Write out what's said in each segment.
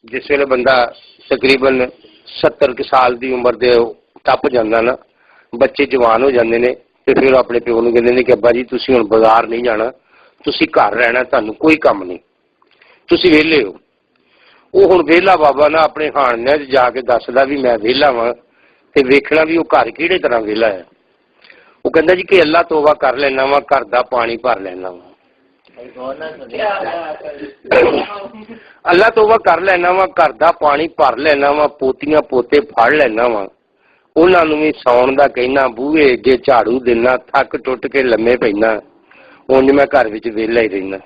जिस वेले बंदा तकरीबन 70 साल की उम्र के टप जाता ना, बच्चे जवान हो जाते हैं, तो फिर अपने प्यो को कहते हैं कि अब्बा जी तुसी हुण बाजार नहीं जाना, तुसी घर रहना, तुहानूं कोई काम नहीं, तुसी वेले हो। वो हुण वेला बाबा ना अपने हाणने जाके दसदा भी मैं वेला वां, ते वेखना भी वो घर किहड़े तरह वेला है। वो कहता जी कि अल्लाह तौबा कर लेना वा, घर का पानी भर लेना वा, अल्लाह तौबा कर लेना वा, घर का पानी भर लेना वा, पोतियां पोते फड़ लेना वा, उन्होंने भी सौण का कहना, बूहे अगे झाड़ू देना, थक टुट के लम्मे पैना, उंज मैं घर विच वेला ही रहना।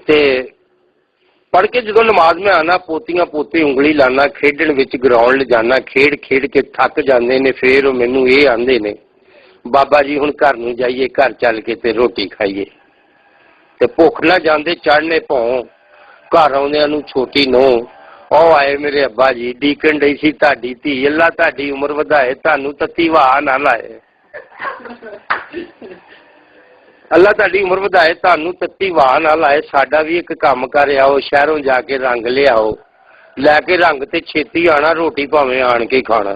ते पढ़ के जो नमाज में आना, पोतियां पोते उंगली लाना, खेडण विच ग्राउंड ले जाना, खेड खेड के थक जाते ने, फिर मैनू ये आंदे ने बाबा जी हुण घर नूं जाइए, घर चल के ते रोटी खाइए। ते भुख ना जांदे चढ़ने भौं, घर आउंदिआं नूं छोटी नूंह ओ आए मेरे अब्बा जी, डीकन डई सी तुहाडी धी, अल्लाह तुहाडी उम्र वधाए, तुहानूं तत्ती वाह ना लाए, अल्लाह तुहाडी उम्र वधाए, तुहानूं तत्ती वाह ना लाए, साडा भी एक काम कर आओ, शहरों जाके रंग लियाओ, लैके रंग ते छेती आना, रोटी भावें आण के खाना।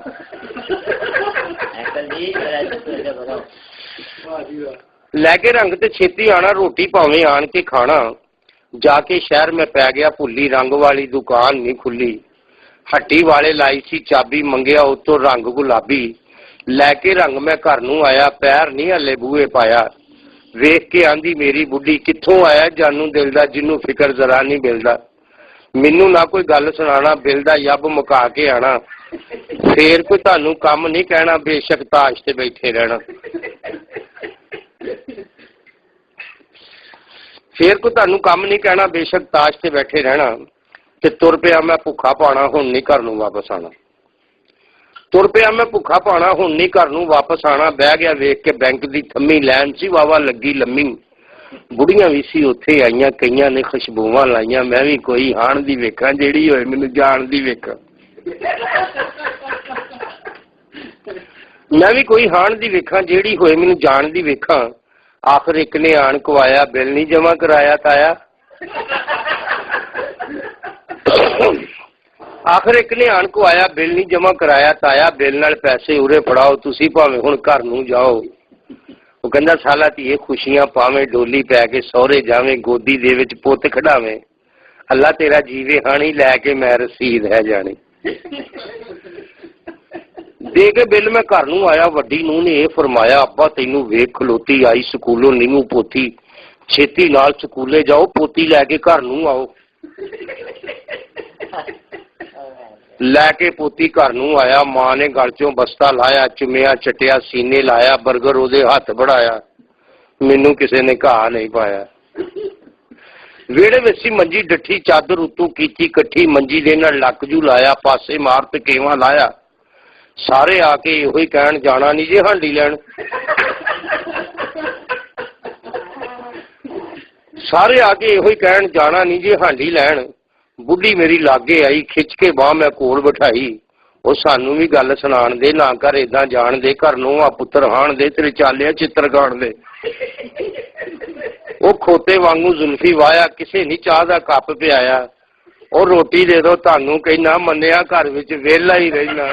लैके रंग ते छेती आना, रोटी भावें आण के खाना। जाके शहर में पै गया भुली, रंग वाली दुकान नहीं खुली, हट्टी वाले लाई सी चाबी, मंगया उतो रंग गुलाबी, लैके रंग मैं घर नूं आया, पैर नहीं हले बूहे पाया, वेख के आंदी मेरी बुढ़ी, कित्थों आया जानू दिल दा, जिन्नू फिकर जरा नहीं मिलदा, मैनू ना कोई गल सुनाना, बिल दा यब मुका के आना, फिर कोई तुहानू काम नहीं कहना, बेशक ताश ते बैठे रहना, फिर कोई तुहानू काम नहीं कहना, बेशक ताश ते बैठे रहना। ते तुर पिया मैं भुखा पाना, हुण नहीं घर नूं वापस आना, तुर पिया मैं भुखा पाना, हुण नहीं घर नूं वापस आना। बह गया वेख के बैंक की थम्मी, लैन सी वावा लगी लम्मी, बुढ़ियां भी सी उत्थे आईयां, कईयां ने खुशबूवां लाईयां, मैं भी कोई हाण दी वेखां, जेड़ी होए मैनूं जाण दी वेखां, मैं भी कोई हाण दी वेखां, जेड़ी होए मैनूं जाण दी वेखां। आखिर एक ने आण कवाया, बिल नहीं जमा कराया ताया, आखिर एक ने आण को आया, बिल नहीं जमा कराया ताया, बिल नाल पैसे उरे फड़ाओ, तुसी भावें हुण घर नूं जाओ। वो कहंदा साला धीए खुशियां पावें, डोली पै के सौहरे जावें, गोदी दे विच पुੱਤ खड़ावें, अल्लाह तेरा जीवे हाणी, लैके मैं रसीद है जानी। दे के बिल मैं घर नूं आया, वड्डी नूंह ने यह फरमाया, अब्बा तैनूं वेख खलोती आई स्कूलों नीमू पोती, छेती नाल स्कूले जाओ, पोती लैके घर नूं आओ। लैके पोती घर नूं आया, मां ने गल चों बस्ता लाया, चुमिया चटिया, सीने लाया, बर्गर ओदे हथ बढ़ाया, मैनू किसी ने घा नहीं पाया। वेड़े विच मंजी डठी, चादर उत्तों कीती कट्ठी, मंजी दे नाल लक जू लाया, पासे मार ते केवा लाया, सारे आके इहो ही कहण जाना नहीं जे हांडी लैण, सारे आके इहो ही कहण जाना नहीं जे हांडी लैण। बुढ़ी मेरी लागे आई, खिच के बाह मैं कोल बिठाई, वो सानू भी गल सुनाण दे, ना कर इदां जाण दे, घर नूंहां पुत्तर हाण दे, तेरे चालिया चित्र खाण दे। वो खोते वांगू जुल्फी वाया, किसे नहीं चाह दा कप पिआया, और रोटी दे दो, तुहानू कहना मन्निया घर विच वेला ही रहना।